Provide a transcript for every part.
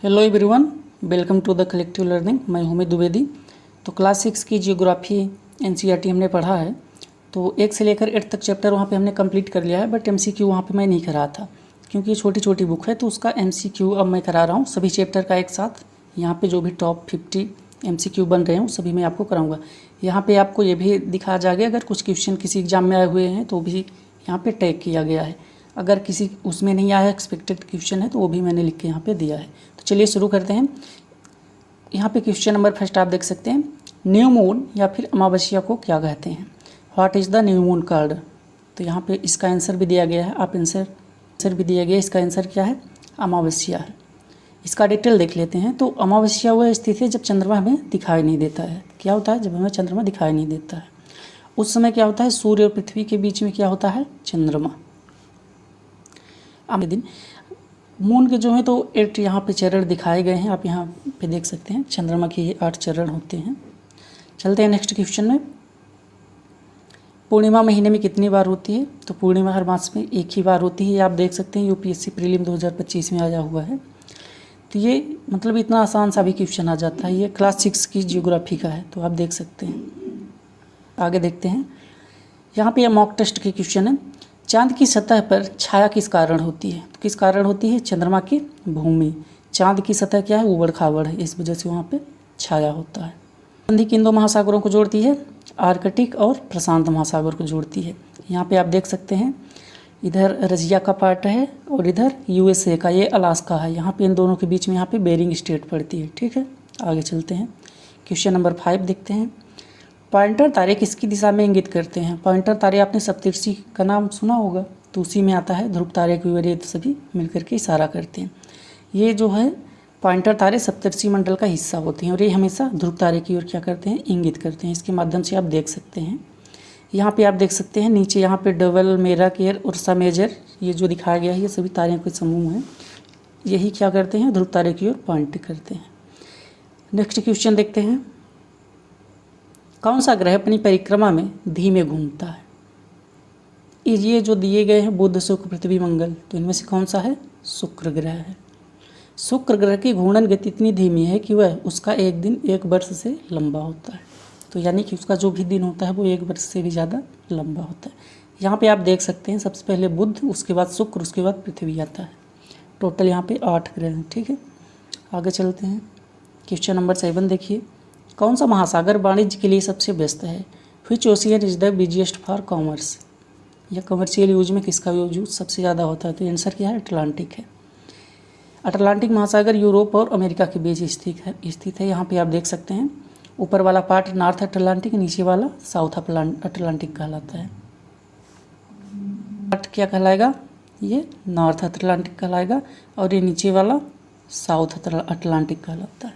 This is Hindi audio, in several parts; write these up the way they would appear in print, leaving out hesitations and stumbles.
Hello everyone, welcome to the collective learning. मैं हूं द्विवेदी। तो क्लास 6 की जियोग्राफी एनसीईआरटी हमने पढ़ा है। तो 1 से लेकर 8 तक चैप्टर वहां पे हमने कंप्लीट कर लिया है, बट एमसीक्यू वहां पे मैं नहीं करा था क्योंकि ये छोटी छोटी बुक है, तो उसका एमसीक्यू अब मैं करा रहा हूँ सभी चैप्टर का एक साथ। यहाँ पे जो भी टॉप 50 एमसीक्यू बन रहे हैं सभी मैं आपको कराऊँगा। यहाँ पर आपको ये भी दिखाया जाएगा अगर कुछ क्वेश्चन किसी एग्जाम में आए हुए हैं तो भी यहाँ पर टैग किया गया है। अगर किसी उसमें नहीं आया एक्सपेक्टेड क्वेश्चन है तो वो भी मैंने लिख के यहाँ पे दिया है। तो चलिए शुरू करते हैं। यहाँ पे क्वेश्चन नंबर फर्स्ट आप देख सकते हैं, न्यू मून या फिर अमावस्या को क्या कहते हैं? What is the new moon called? तो यहाँ पे इसका आंसर भी दिया गया है, आप आंसर भी दिया गया है। इसका आंसर क्या है? अमावस्या है। इसका डिटेल देख लेते हैं। तो अमावस्या वह स्थिति है जब चंद्रमा हमें दिखाई नहीं देता है। क्या होता है? जब हमें चंद्रमा दिखाई नहीं देता है उस समय क्या होता है? सूर्य और पृथ्वी के बीच में क्या होता है? चंद्रमा। अब दिन मून के जो है तो 8 यहाँ पे चरण दिखाए गए हैं, आप यहाँ पे देख सकते हैं। चंद्रमा के ये 8 चरण होते हैं। चलते हैं नेक्स्ट क्वेश्चन में। पूर्णिमा महीने में कितनी बार होती है? तो पूर्णिमा हर मास में एक ही बार होती है। आप देख सकते हैं यूपीएससी प्रीलिम 2025 में आया हुआ है। तो ये मतलब इतना आसान सा भी क्वेश्चन आ जाता है। ये क्लास 6 की जियोग्राफी का है, तो आप देख सकते हैं। आगे देखते हैं। यहाँ पे मॉक टेस्ट के क्वेश्चन है। चांद की सतह पर छाया किस कारण होती है? तो किस कारण होती है? चंद्रमा की भूमि। चांद की सतह क्या है? ऊबड़ खाबड़ है, इस वजह से वहाँ पे छाया होता है। संधि किन दो महासागरों को जोड़ती है? आर्कटिक और प्रशांत महासागर को जोड़ती है। यहाँ पे आप देख सकते हैं, इधर रजिया का पार्ट है और इधर यूएसए का, ये अलास्का है। यहाँ पे इन दोनों के बीच में यहाँ पे बेरिंग स्टेट पड़ती है। ठीक है, आगे चलते हैं। क्वेश्चन नंबर 5 देखते हैं। पॉइंटर तारे किसकी दिशा में इंगित करते हैं? पॉइंटर तारे आपने सप्तर्षि का नाम सुना होगा, तो उसी में आता है। ध्रुव तारे की सभी मिलकर के इशारा करते हैं। ये जो है पॉइंटर तारे सप्तर्षि मंडल का हिस्सा होते हैं और ये हमेशा ध्रुव तारे की ओर क्या करते हैं? इंगित करते हैं। इसके माध्यम से आप देख सकते हैं। यहाँ पे आप देख सकते हैं नीचे यहाँ पे डबल, मेराकेर, उर्सा मेजर, ये जो दिखाया गया है ये सभी तारों के समूह हैं। यही क्या करते हैं? ध्रुव तारे की ओर पॉइंट करते हैं। नेक्स्ट क्वेश्चन देखते हैं। कौन सा ग्रह अपनी परिक्रमा में धीमे घूमता है? ये जो दिए गए हैं बुध, शुक्र, पृथ्वी, मंगल, तो इनमें से कौन सा है? शुक्र ग्रह है। शुक्र ग्रह की घूर्णन गति इतनी धीमी है कि वह उसका एक दिन 1 वर्ष से लंबा होता है। तो यानी कि उसका जो भी दिन होता है वो 1 वर्ष से भी ज़्यादा लंबा होता है। यहाँ पे आप देख सकते हैं, सबसे पहले बुध, उसके बाद शुक्र, उसके बाद पृथ्वी आता है। टोटल यहाँ पे 8 ग्रह हैं। ठीक है, आगे चलते हैं। क्वेश्चन नंबर 7 देखिए। कौन सा महासागर वाणिज्य के लिए सबसे व्यस्त है? Which ocean is the busiest for commerce? या कमर्शियल यूज में किसका यूज सबसे ज़्यादा होता है? तो आंसर क्या है? अटलांटिक है। अटलांटिक महासागर यूरोप और अमेरिका के बीच स्थित है। यहाँ पे आप देख सकते हैं, ऊपर वाला पार्ट नॉर्थ अटलांटिक, नीचे वाला साउथ अटलांटिक कहलाता है। पार्ट क्या कहलाएगा? ये नॉर्थ अटलांटिक कहलाएगा और ये नीचे वाला साउथ अटलांटिक कहलाता है।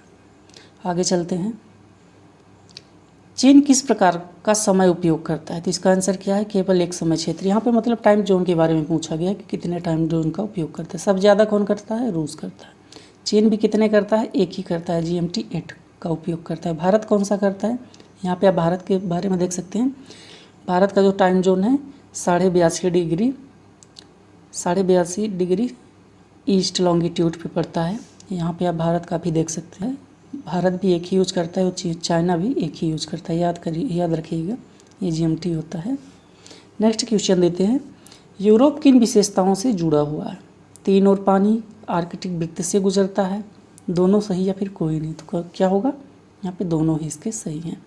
आगे चलते हैं। चीन किस प्रकार का समय उपयोग करता है? तो इसका आंसर क्या है? केवल एक समय क्षेत्र। यहाँ पे मतलब टाइम जोन के बारे में पूछा गया कि कितने टाइम जोन का उपयोग करता है। सब ज़्यादा कौन करता है? रूस करता है। चीन भी कितने करता है? एक ही करता है, GMT 8 का उपयोग करता है। भारत कौन सा करता है? यहाँ पे आप भारत के बारे में देख सकते हैं। भारत का जो टाइम जोन है 82.5 डिग्री ईस्ट लॉन्गिट्यूड पे पड़ता है। यहाँ पे आप भारत का भी देख सकते हैं। भारत भी एक ही यूज करता है और चाइना भी एक ही यूज करता है। याद रखिएगा, ये GMT होता है। नेक्स्ट क्वेश्चन देते हैं। यूरोप किन विशेषताओं से जुड़ा हुआ है? 3 और पानी, आर्कटिक वृत्त से गुजरता है, दोनों सही या फिर कोई नहीं? तो क्या होगा? यहाँ पे दोनों ही इसके सही हैं।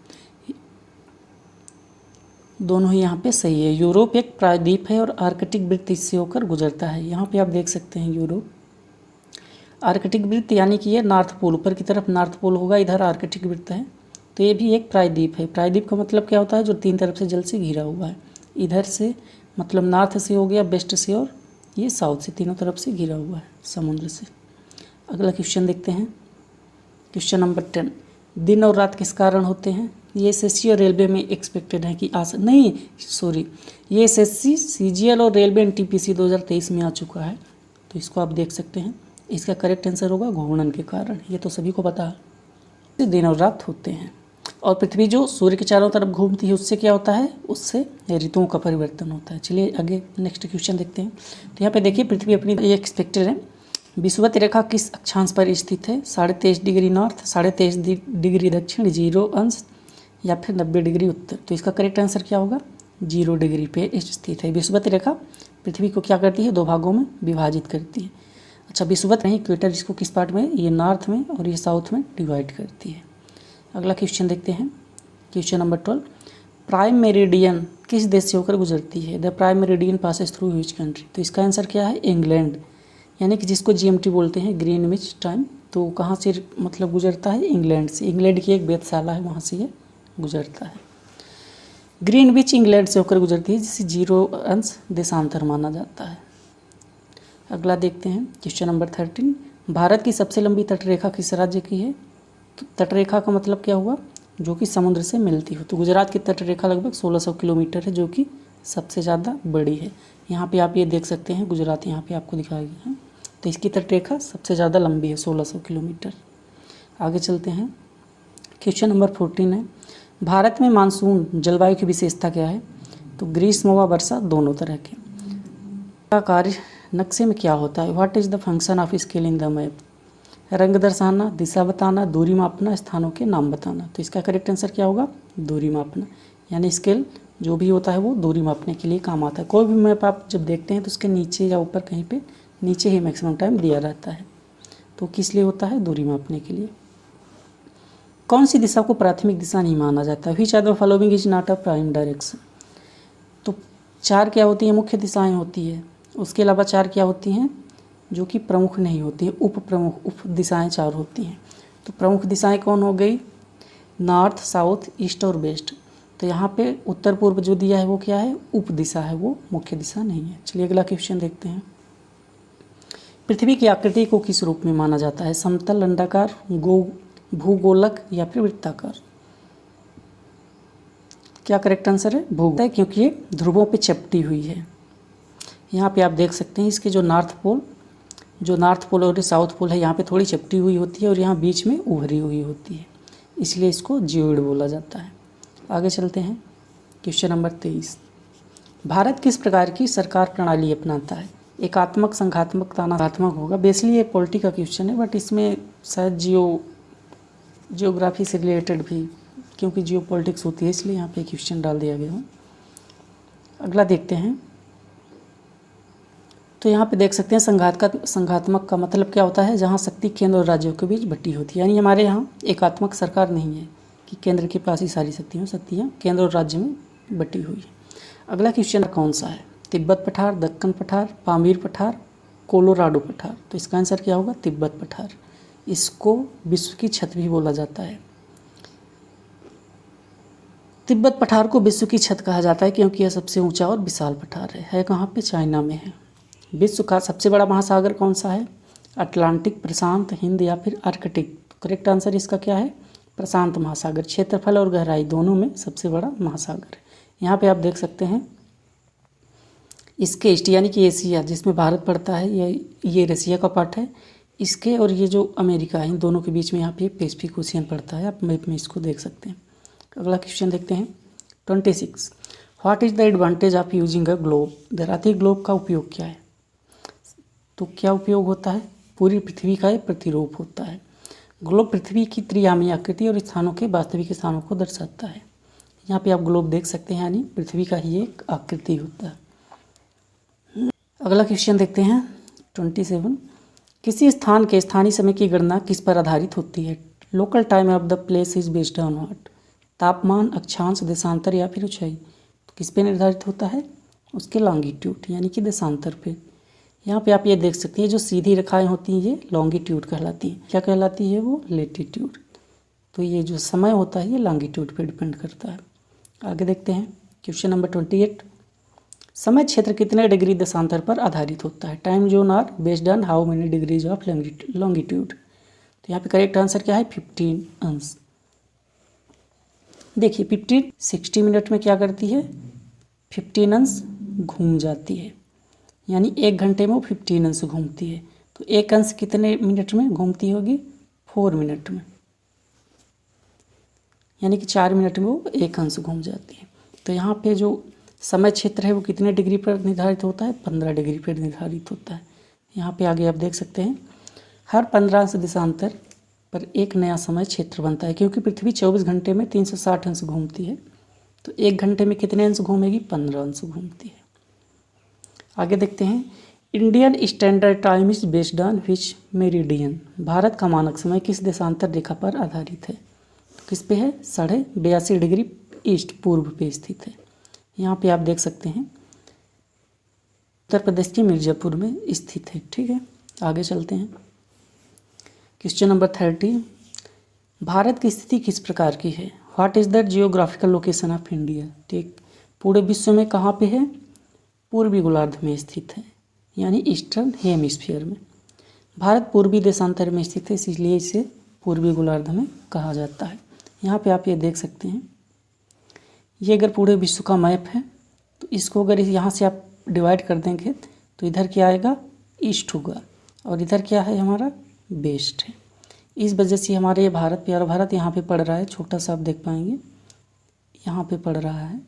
दोनों ही यहाँ पे सही है। यूरोप एक प्रायद्वीप है और आर्कटिक वृत्त इससे होकर गुजरता है। यहाँ पे आप देख सकते हैं यूरोप आर्कटिक वृत्त, यानी कि ये नॉर्थ पोल, ऊपर की तरफ नॉर्थ पोल होगा, इधर आर्कटिक वृत्त है। तो ये भी एक प्रायद्वीप है। प्रायद्वीप का मतलब क्या होता है? जो 3 तरफ से जल से घिरा हुआ है। इधर से मतलब नॉर्थ से हो गया, वेस्ट से, और ये साउथ से, तीनों तरफ से घिरा हुआ है समुद्र से। अगला क्वेश्चन देखते हैं। Question number 10। दिन और रात किस कारण होते हैं? ये SSC और रेलवे में एक्सपेक्टेड है कि ये SSC, CGL और रेलवे NTPC 2023 में आ चुका है। तो इसको आप देख सकते हैं। इसका करेक्ट आंसर होगा घूर्णन के कारण। ये तो सभी को पता है। दिन और रात होते हैं। और पृथ्वी जो सूर्य के चारों तरफ घूमती है उससे क्या होता है? उससे ऋतुओं का परिवर्तन होता है। चलिए आगे नेक्स्ट क्वेश्चन देखते हैं। तो यहाँ पे देखिए, पृथ्वी अपनी ये एक्सपेक्टेड है विषुवत रेखा किस अक्षांश पर स्थित है? 23.5 डिग्री नॉर्थ, 23.5 डिग्री दक्षिण, 0 अंश या फिर 90 डिग्री उत्तर। तो इसका करेक्ट आंसर क्या होगा? 0 डिग्री पे स्थित है। विषुवत रेखा पृथ्वी को क्या करती है? 2 भागों में विभाजित करती है। अच्छा, विषुवत नहीं, इक्वेटर इसको किस पार्ट में? ये नॉर्थ में और ये साउथ में डिवाइड करती है। अगला क्वेश्चन देखते हैं, क्वेश्चन नंबर 12। प्राइम मेरिडियन किस देश से होकर गुजरती है? The prime meridian passes through which country? तो इसका आंसर क्या है? इंग्लैंड, यानी कि जिसको GMT बोलते हैं, ग्रीनविच टाइम। तो कहाँ से मतलब गुजरता है? इंग्लैंड से। इंग्लैंड की एक वेधशाला है, वहाँ से ये गुजरता है। ग्रीनविच इंग्लैंड से होकर गुजरती है, जिसे 0 अंश देशांतर माना जाता है। अगला देखते हैं, क्वेश्चन नंबर 13। भारत की सबसे लंबी तटरेखा किस राज्य की है? तो तटरेखा का मतलब क्या हुआ? जो कि समुद्र से मिलती हो। तो गुजरात की तटरेखा लगभग 1600 किलोमीटर है, जो कि सबसे ज़्यादा बड़ी है। यहाँ पे आप ये देख सकते हैं, गुजरात यहाँ पे आपको दिखाया गया है। तो इसकी तटरेखा सबसे ज़्यादा लंबी है, 1600 किलोमीटर। आगे चलते हैं, क्वेश्चन नंबर 14 है, भारत में मानसून जलवायु की विशेषता क्या है? तो ग्रीष्म व वर्षा दोनों तरह के। का कार्य नक्शे में क्या होता है? What is the function of scale in the map? रंग दर्शाना, दिशा बताना, दूरी मापना, स्थानों के नाम बताना। तो इसका करेक्ट आंसर क्या होगा? दूरी मापना। यानी स्केल जो भी होता है वो दूरी मापने के लिए काम आता है। कोई भी मैप आप जब देखते हैं तो उसके नीचे या ऊपर कहीं पे नीचे ही मैक्सिमम टाइम दिया रहता है। तो किस लिए होता है? दूरी मापने के लिए। कौन सी दिशा को प्राथमिक दिशा नहीं माना जाता? Which are the following is not a prime direction? तो 4 क्या होती हैं? मुख्य दिशाएं होती है। उसके अलावा 4 क्या होती हैं जो कि प्रमुख नहीं होती है? उप प्रमुख, उप दिशाएं 4 होती हैं। तो प्रमुख दिशाएं कौन हो गई? नॉर्थ, साउथ, ईस्ट और वेस्ट। तो यहाँ पे उत्तर पूर्व जो दिया है वो क्या है? उप दिशा है, वो मुख्य दिशा नहीं है। चलिए अगला क्वेश्चन देखते हैं। पृथ्वी की आकृति को किस रूप में माना जाता है? समतल, अंडाकार, भूगोलक या फिर वृत्ताकार? क्या करेक्ट आंसर है? भूगोलक, क्योंकि ये ध्रुवों पे चपटी हुई है। यहाँ पे आप देख सकते हैं इसके जो नॉर्थ पोल और साउथ पोल है, यहाँ पे थोड़ी चपटी हुई होती है और यहाँ बीच में उभरी हुई होती है, इसलिए इसको जियोइड बोला जाता है। आगे चलते हैं, क्वेश्चन नंबर 23। भारत किस प्रकार की सरकार प्रणाली अपनाता है? एकात्मक, संघात्मक, तानात्मक होगा। बेसिकली ये पॉलिटी का क्वेश्चन है, बट इसमें शायद जियोग्राफी से रिलेटेड भी, क्योंकि जियो पॉलिटिक्स होती है, इसलिए यहाँ पे क्वेश्चन डाल दिया गया है। अगला देखते हैं, तो यहाँ पे देख सकते हैं संघात्मक का मतलब क्या होता है? जहाँ शक्ति केंद्र और राज्यों के बीच बटी होती है। यानी हमारे यहाँ एकात्मक सरकार नहीं है कि केंद्र के पास ही सारी शक्तियाँ केंद्र और राज्य में बटी हुई है। अगला क्वेश्चन कौन सा है? तिब्बत पठार, दक्कन पठार, पामीर पठार, कोलोराडो पठार। तो इसका आंसर क्या होगा? तिब्बत पठार। इसको विश्व की छत भी बोला जाता है। तिब्बत पठार को विश्व की छत कहा जाता है क्योंकि यह सबसे ऊंचा और विशाल पठार है कहाँ पे? चाइना में है। विश्व का सबसे बड़ा महासागर कौन सा है? अटलांटिक, प्रशांत, हिंद या फिर आर्कटिक? करेक्ट आंसर इसका क्या है? प्रशांत महासागर। क्षेत्रफल और गहराई दोनों में सबसे बड़ा महासागर है। यहाँ पे आप देख सकते हैं इसके ईस्ट यानी कि एशिया जिसमें भारत पड़ता है, ये रसिया का पार्ट है। इसके और ये जो अमेरिका है, इन दोनों के बीच में यहाँ पे पैसिफिक ओशियन पड़ता है। आप मैप में इसको देख सकते हैं। अगला क्वेश्चन देखते हैं, 26। What is the advantage of using a globe? धरातल ग्लोब का उपयोग क्या है? तो क्या उपयोग होता है? पूरी पृथ्वी का एक प्रतिरूप होता है। ग्लोब पृथ्वी की त्रियामी आकृति और स्थानों के वास्तविक स्थानों को दर्शाता है। यहाँ पे आप ग्लोब देख सकते हैं, यानी पृथ्वी का ही एक आकृति होता है। अगला क्वेश्चन देखते हैं, 27। किसी स्थान के स्थानीय समय की गणना किस पर आधारित होती है? Local time of the place is based on what? तापमान, अक्षांश, देशांतर या फिर ऊंचाई? तो किस पे निर्धारित होता है? उसके लॉन्गिट्यूड यानी कि देशांतर पे। यहाँ पे आप ये देख सकते हैं जो सीधी रेखाएं होती हैं ये लॉन्गिट्यूड कहलाती हैं। क्या कहलाती है वो? लेटीट्यूड। तो ये जो समय होता है ये लॉन्गिट्यूड पे डिपेंड करता है। आगे देखते हैं, क्वेश्चन नंबर 28। समय क्षेत्र कितने डिग्री देशांतर पर आधारित होता है? Time zone are based on how many degrees of longitude? तो यहाँ पे करेक्ट आंसर क्या है? 15 अंश। देखिए 15 60 मिनट में क्या करती है? 15 अंश घूम जाती है, यानी 1 घंटे में वो 15 अंश घूमती है। तो 1 अंश कितने मिनट में घूमती होगी? 4 मिनट में, यानी कि 4 मिनट में वो 1 अंश घूम जाती है। तो यहाँ पे जो समय क्षेत्र है वो कितने डिग्री पर निर्धारित होता है? 15 डिग्री पर निर्धारित होता है। यहाँ पे आगे आप देख सकते हैं हर 15 अंश देशांतर पर एक नया समय क्षेत्र बनता है, क्योंकि पृथ्वी 24 घंटे में 360 अंश घूमती है, तो 1 घंटे में कितने अंश घूमेगी? 15 अंश घूमती है। आगे देखते हैं Indian standard time is based on which meridian. Bharat का मानक समय किस देशांतर रेखा पर आधारित है? तो किस पे है? 82.5 डिग्री ईस्ट पूर्व पे स्थित है। यहाँ पे आप देख सकते हैं उत्तर प्रदेश के मिर्ज़ापुर में स्थित है। ठीक है, आगे चलते हैं। क्वेश्चन नंबर 30, भारत की स्थिति किस प्रकार की है? What is the geographical location of India? ठीक, पूरे विश्व में कहाँ पे है? पूर्वी गोलार्ध में स्थित है, यानी ईस्टर्न हेमिस्फीयर में। भारत पूर्वी देशांतर में स्थित है, इसलिए इसे पूर्वी गोलार्ध में कहा जाता है। यहाँ पे आप ये देख सकते हैं, ये अगर पूरे विश्व का मैप है तो इसको अगर यहाँ से आप डिवाइड कर देंगे तो इधर क्या आएगा? ईस्ट होगा, और इधर क्या है? हमारा वेस्ट है। इस वजह से हमारे ये भारत, प्यारा भारत यहाँ पे पड़ रहा है, छोटा सा आप देख पाएंगे यहाँ पे पड़ रहा है,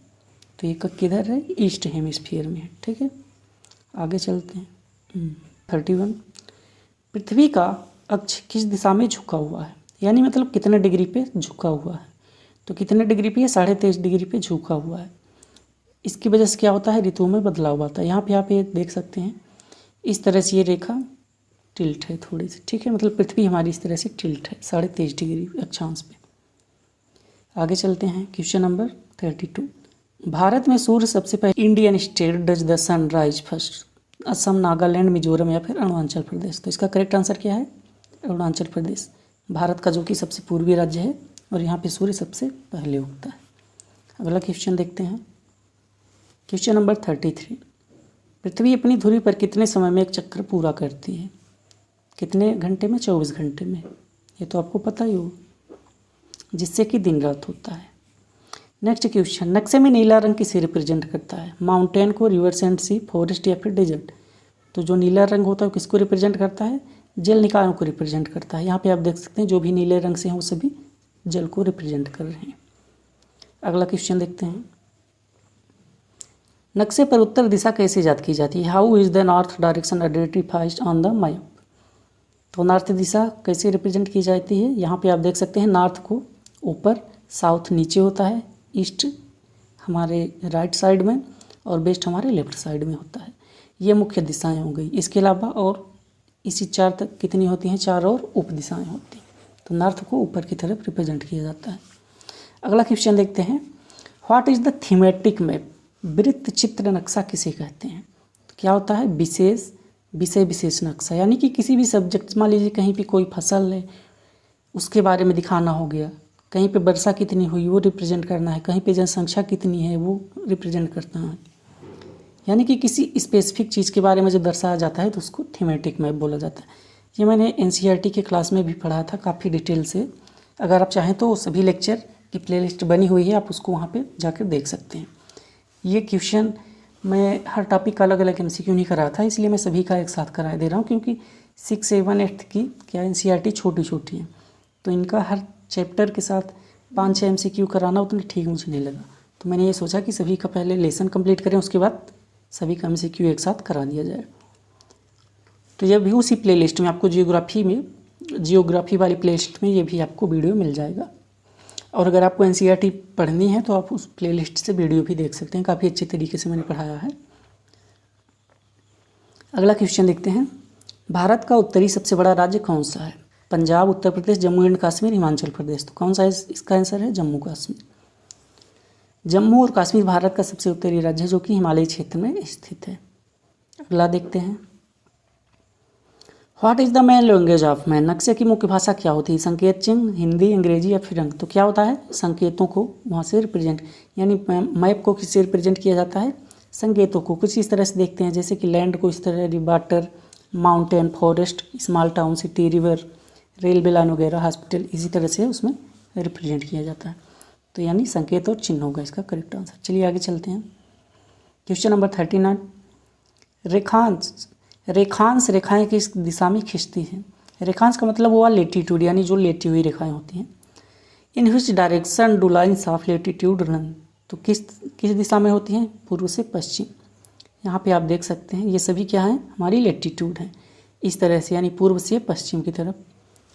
तो ये किधर है? ईस्ट हेमिस्फीयर में है। ठीक है, आगे चलते हैं। 31, पृथ्वी का अक्ष किस दिशा में झुका हुआ है? यानी मतलब कितने डिग्री पे झुका हुआ है? तो कितने डिग्री पे? 23.5 डिग्री पे झुका हुआ है। इसकी वजह से क्या होता है? ऋतुओं में बदलाव आता है। यहाँ पे आप ये देख सकते हैं, इस तरह से ये रेखा टिल्ट है थोड़ी सी। ठीक है, मतलब पृथ्वी हमारी इस तरह से टिल्ट है 23.5 डिग्री अक्षांश पे। आगे चलते हैं। क्वेश्चन नंबर 32, भारत में सूर्य सबसे पहले Indian state does the sun rise first? Assam, Nagaland, Mizoram या फिर अरुणाचल प्रदेश? तो इसका करेक्ट आंसर क्या है? अरुणाचल प्रदेश, भारत का जो कि सबसे पूर्वी राज्य है, और यहाँ पे सूर्य सबसे पहले उगता है। अगला क्वेश्चन देखते हैं। क्वेश्चन नंबर 33, पृथ्वी अपनी धुरी पर कितने समय में एक चक्र पूरा करती है? कितने घंटे में? 24 घंटे में। ये तो आपको पता ही हो, जिससे कि दिन रात होता है। नेक्स्ट क्वेश्चन, नक्शे में नीला रंग किसे रिप्रेजेंट करता है? माउंटेन को, रिवर्स एंड सी, फॉरेस्ट या फिर डेजर्ट? तो जो नीला रंग होता है वो किसको रिप्रेजेंट करता है? जल निकायों को रिप्रेजेंट करता है। यहाँ पे आप देख सकते हैं जो भी नीले रंग से हैं वो सभी जल को रिप्रेजेंट कर रहे हैं। अगला क्वेश्चन देखते हैं, नक्शे पर उत्तर दिशा कैसे याद की जाती है? How is the north direction identified on the map? तो नॉर्थ दिशा कैसे रिप्रेजेंट की जाती है? यहाँ पे आप देख सकते हैं, नॉर्थ को ऊपर, साउथ नीचे होता है, ईस्ट हमारे राइट साइड में और वेस्ट हमारे लेफ्ट साइड में होता है। ये मुख्य दिशाएं हो गई। इसके अलावा और इसी 4 तक कितनी होती हैं? 4 और उप दिशाएँ होती हैं। तो नॉर्थ को ऊपर की तरफ रिप्रेजेंट किया जाता है। अगला क्वेश्चन देखते हैं, what is the thematic map? वृत्त चित्र नक्शा किसे कहते हैं? तो क्या होता है? विषय विशेष नक्शा, यानी कि किसी भी सब्जेक्ट, मान लीजिए कहीं पे कोई फसल है उसके बारे में दिखाना हो गया, कहीं पे वर्षा कितनी हुई वो रिप्रेजेंट करना है, कहीं पे जनसंख्या कितनी है वो रिप्रेजेंट करना है, यानी कि किसी स्पेसिफिक चीज़ के बारे में जब दर्शाया जाता है तो उसको थीमेटिक मैप बोला जाता है। ये मैंने NCERT के क्लास में भी पढ़ा था काफ़ी डिटेल से। अगर आप चाहें तो सभी लेक्चर की प्लेलिस्ट बनी हुई है, आप उसको वहाँ पे जाकर देख सकते हैं। ये क्वेश्चन मैं हर टॉपिक का अलग अलग MCQ नहीं करा था, इसलिए मैं सभी का एक साथ करा दे रहा हूँ, क्योंकि 6, 7, 8 की क्या NCERT छोटी छोटी हैं, तो इनका हर चैप्टर के साथ 5-6 MCQ कराना उतना ठीक मुझे नहीं लगा। तो मैंने ये सोचा कि सभी का पहले लेसन कंप्लीट करें, उसके बाद सभी का MCQ एक साथ करा दिया जाए। तो ये भी उसी प्लेलिस्ट में आपको जियोग्राफी वाली प्लेलिस्ट में ये भी आपको वीडियो मिल जाएगा। और अगर आपको NCERT पढ़नी है तो आप उस प्लेलिस्ट से वीडियो भी देख सकते हैं, काफ़ी अच्छे तरीके से मैंने पढ़ाया है। अगला क्वेश्चन देखते हैं, भारत का उत्तरी सबसे बड़ा राज्य कौन सा है? पंजाब, उत्तर प्रदेश, जम्मू एंड कश्मीर, हिमाचल प्रदेश? तो कौन सा है इसका आंसर? है जम्मू कश्मीर। जम्मू और कश्मीर भारत का सबसे उत्तरी राज्य है जो कि हिमालयी क्षेत्र में स्थित है। अगला देखते हैं, what is the main language of man? नक्शे की मुख्य भाषा क्या होती है? संकेत चिन्ह, हिंदी, अंग्रेजी या फिर अंक? तो क्या होता है? संकेतों को वहाँ से रिप्रेजेंट, यानी मैप को किससे रिप्रेजेंट किया जाता है? संकेतों को। कुछ इस तरह से देखते हैं, जैसे कि लैंड को इस तरह water, mountain, forest, small town, city, river, railway line वगैरह, हॉस्पिटल, इसी तरह से उसमें रिप्रेजेंट किया जाता है। तो यानी संकेत और चिन्ह होगा इसका करेक्ट आंसर। चलिए आगे चलते हैं। क्वेश्चन नंबर 39, रेखांश रेखाएं किस दिशा में खींचती हैं? रेखांश का मतलब हुआ लेटीट्यूड, यानी जो लेटी हुई रेखाएं होती हैं। In which direction do lines of latitude run? तो किस दिशा में होती हैं? पूर्व से पश्चिम। यहाँ पे आप देख सकते हैं ये सभी क्या हैं? हमारी लेटीट्यूड हैं। इस तरह से, यानी पूर्व से पश्चिम की तरफ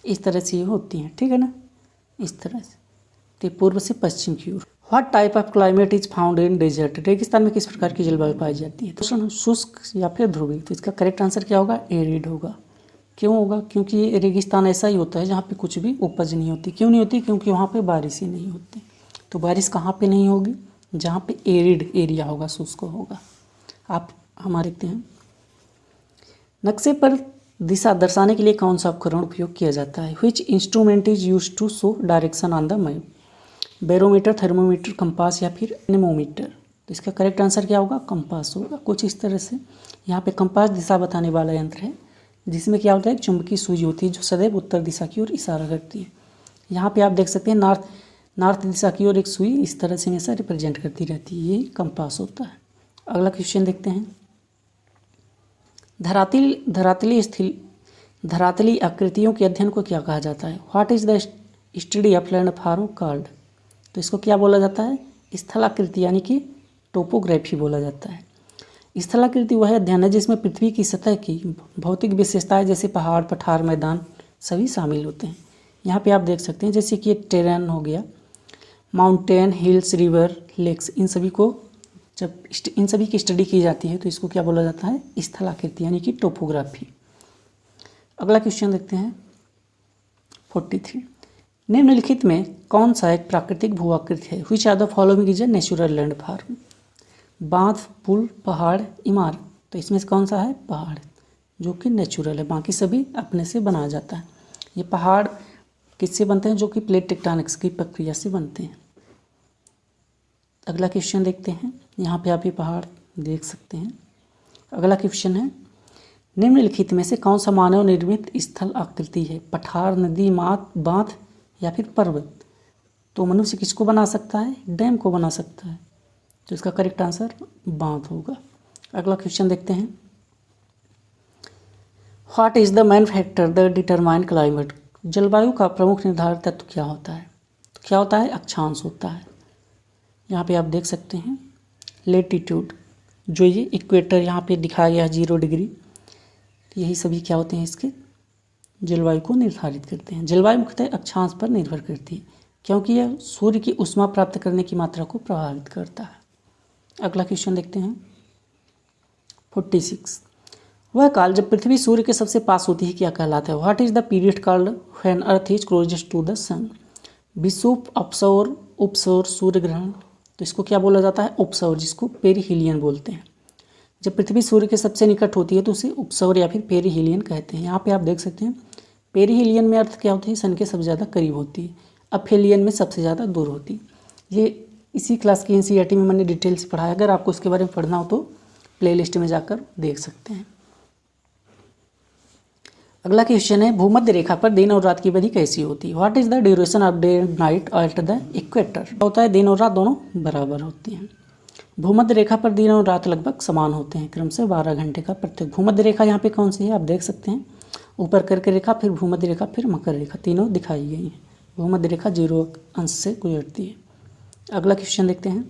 इस तरह से ये होती हैं, ठीक है ना, इस तरह से, तो पूर्व से पश्चिम की ओर। What type of climate is found in desert, रेगिस्तान में किस प्रकार की जलवायु पाई जाती है? तो शुष्क या फिर ध्रुवीय। तो इसका करेक्ट आंसर क्या होगा? एरिड होगा। क्यों होगा? क्योंकि ये रेगिस्तान ऐसा ही होता है जहाँ पे कुछ भी उपज नहीं होती। क्यों नहीं होती? क्योंकि वहाँ पे बारिश ही नहीं होती। तो बारिश कहाँ पे नहीं होगी? जहाँ पे एरिड एरिया होगा, शुष्क होगा। आप हमारे देखते हैं नक्शे पर दिशा दर्शाने के लिए कौन सा उपकरण उपयोग किया जाता है? Which instrument is use to show direction on the map? Barometer, thermometer, compass या फिर एनेमोमीटर? तो इसका करेक्ट आंसर क्या होगा? कंपास होगा। कुछ इस तरह से यहाँ पे कंपास दिशा बताने वाला यंत्र है, जिसमें क्या होता है, एक चुंबकीय सुई होती है जो सदैव उत्तर दिशा की ओर इशारा करती है। यहाँ पे आप देख सकते हैं नॉर्थ दिशा की ओर एक सुई इस तरह से हमेशा रिप्रेजेंट करती रहती है, ये कंपास होता है। अगला क्वेश्चन देखते हैं। धरातली आकृतियों के अध्ययन को क्या कहा जाता है? What is the study of landform called? तो इसको क्या बोला जाता है? स्थलाकृति, यानी कि टोपोग्राफी बोला जाता है। स्थलाकृति वह अध्ययन है जिसमें पृथ्वी की सतह की भौतिक विशेषताएं जैसे पहाड़, पठार, मैदान सभी शामिल होते हैं। यहाँ पे आप देख सकते हैं जैसे कि टेरेन हो गया, माउंटेन, हिल्स, रिवर, लेक्स, इन सभी की स्टडी की जाती है तो इसको क्या बोला जाता है? स्थलाकृति, यानी कि टोपोग्राफी। अगला क्वेश्चन देखते हैं 43। निम्नलिखित में कौन सा एक प्राकृतिक भू आकृति है? Which are the following is a natural landform? बांध, पुल, पहाड़, इमारत। तो इसमें से कौन सा है? पहाड़, जो कि नेचुरल है, बाकी सभी अपने से बनाया जाता है। ये पहाड़ किससे बनते हैं? जो कि प्लेट टेक्टोनिक्स की प्रक्रिया से बनते हैं। अगला क्वेश्चन देखते हैं। यहाँ पे आप ये पहाड़ देख सकते हैं। अगला क्वेश्चन है, निम्नलिखित में से कौन सा मानव निर्मित स्थल आकृति है? पठार, नदी, बांध या फिर पर्वत? तो मनुष्य किसको बना सकता है? डैम को बना सकता है। तो इसका करेक्ट आंसर बांध होगा। अगला क्वेश्चन देखते हैं। What is the main factor that determine climate? जलवायु का प्रमुख निर्धारक तत्व क्या होता है? तो क्या होता है? अक्षांश होता है। यहाँ पे आप देख सकते हैं लेटीट्यूड, जो ये इक्वेटर यहाँ पे दिखाया गया है 0 डिग्री, यही सभी क्या होते हैं? इसके जलवायु को निर्धारित करते हैं। जलवायु मुख्यतः अक्षांश पर निर्भर करती है क्योंकि यह सूर्य की ऊष्मा प्राप्त करने की मात्रा को प्रभावित करता है। अगला क्वेश्चन देखते हैं 46। वह काल जब पृथ्वी सूर्य के सबसे पास होती है क्या कहलाता है? What is the period called when earth is closest to the sun? विषुव, अपसौर, उपसौर, सूर्य ग्रहण। तो इसको क्या बोला जाता है? उपसौर, जिसको पेरिहीलियन बोलते हैं। जब पृथ्वी सूर्य के सबसे निकट होती है तो उसे उपसौर या फिर पेरिहीलियन कहते हैं। यहाँ पे आप देख सकते हैं पेरिहीलियन में अर्थ क्या होती है? सन के सबसे ज़्यादा करीब होती है। अपहेलियन में सबसे ज़्यादा दूर होती है। ये इसी क्लास की एनसीईआरटी में मैंने डिटेल से पढ़ाया। अगर आपको इसके बारे में पढ़ना हो तो प्लेलिस्ट में जाकर देख सकते हैं। अगला क्वेश्चन है, भूमध्य रेखा पर दिन और रात की अवधि कैसी होती है? What is the duration of day and night at the equator? होता है दिन और रात दोनों बराबर होती हैं। भूमध्य रेखा पर दिन और रात लगभग समान होते हैं, क्रमशः 12 घंटे का प्रत्येक। भूमध्य रेखा यहाँ पे कौन सी है? आप देख सकते हैं ऊपर करके रेखा, फिर भूमध्य रेखा, फिर मकर रेखा, तीनों दिखाई गई हैं। भूमध्य रेखा 0 अंश से गुजरती है। अगला क्वेश्चन देखते हैं,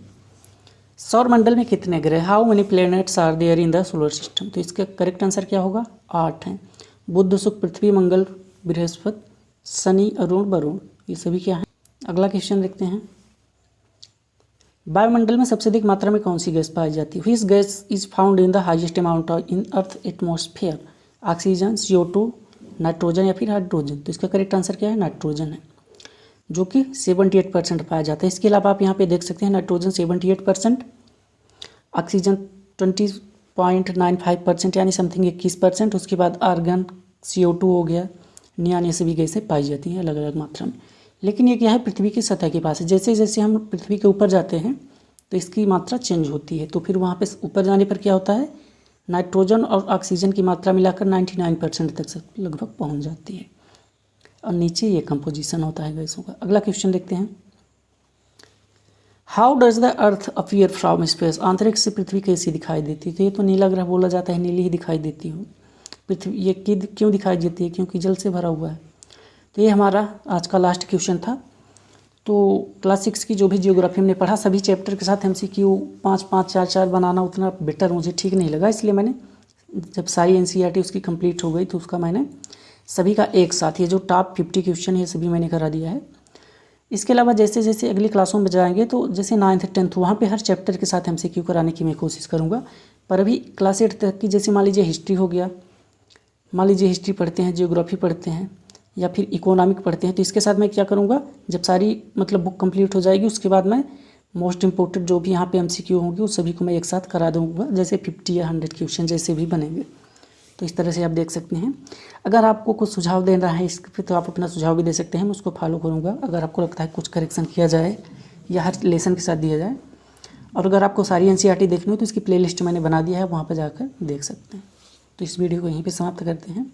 सौर मंडल में कितने ग्रह? How many planets are there in the solar system? तो इसका करेक्ट आंसर क्या होगा? 8 हैं। बुध, शुक्र, पृथ्वी, मंगल, बृहस्पति, शनि, अरुण, वरुण, ये सभी क्या हैं? अगला क्वेश्चन देखते हैं, वायुमंडल में सबसे अधिक मात्रा में कौन सी गैस पाई जाती है? Which gas is found in the highest amount in earth atmosphere? Oxygen, CO2, nitrogen या फिर हाइड्रोजन? तो इसका करेक्ट आंसर क्या है? नाइट्रोजन है, जो कि 78% पाया जाता है। इसके अलावा आप यहाँ पे देख सकते हैं नाइट्रोजन 78%, ऑक्सीजन 20.95% यानी समथिंग 21%, उसके बाद आर्गन, CO2 हो गया, नियान, ये सभी गैसें पाई जाती हैं अलग अलग मात्रा में। लेकिन ये क्या है? पृथ्वी की सतह के पास है। जैसे जैसे हम पृथ्वी के ऊपर जाते हैं तो इसकी मात्रा चेंज होती है, तो फिर वहाँ पे ऊपर जाने पर क्या होता है? नाइट्रोजन और ऑक्सीजन की मात्रा मिलाकर 99% तक लगभग पहुँच जाती है, और नीचे ये कंपोजिशन होता है गैसों का। अगला क्वेश्चन देखते हैं, how does the earth appear from space? अंतरिक्ष से पृथ्वी कैसी दिखाई देती है? तो ये तो नीला ग्रह बोला जाता है, नीली ही दिखाई देती हो पृथ्वी। ये क्यों दिखाई देती है? क्योंकि जल से भरा हुआ है। तो ये हमारा आज का लास्ट क्वेश्चन था। तो क्लास 6 की जो भी जियोग्राफी हमने पढ़ा, सभी चैप्टर के साथ MCQ 5-5, 4-4 बनाना उतना बेटर मुझे ठीक नहीं लगा, इसलिए मैंने जब सारी एनसीईआरटी उसकी कंप्लीट हो गई तो उसका मैंने सभी का एक साथ, ये जो टॉप 50 क्वेश्चन है सभी मैंने करा दिया है। इसके अलावा जैसे जैसे अगली क्लासों में जाएंगे तो जैसे 9th 10th वहाँ पे हर चैप्टर के साथ MCQ कराने की मैं कोशिश करूँगा। पर अभी क्लास 8 तक की जैसे मान लीजिए हिस्ट्री हो गया, मान लीजिए हिस्ट्री पढ़ते हैं, जियोग्राफी पढ़ते हैं या फिर इकोनॉमिक पढ़ते हैं, तो इसके साथ मैं क्या करूँगा, जब सारी मतलब बुक कंप्लीट हो जाएगी उसके बाद मैं मोस्ट इंपॉर्टेंट जो भी यहाँ पे MCQ होंगे उस सभी को मैं एक साथ करा दूँगा, जैसे 50 या 100 क्वेश्चन जैसे भी बनेंगे। तो इस तरह से आप देख सकते हैं। अगर आपको कुछ सुझाव देना है इस पर तो आप अपना सुझाव भी दे सकते हैं, मैं उसको फॉलो करूँगा। अगर आपको लगता है कुछ करेक्शन किया जाए या हर लेसन के साथ दिया जाए, और अगर आपको सारी एनसीईआरटी देखनी हो तो इसकी प्लेलिस्ट मैंने बना दिया है, वहाँ पर जाकर देख सकते हैं। तो इस वीडियो को यहीं पे समाप्त करते हैं।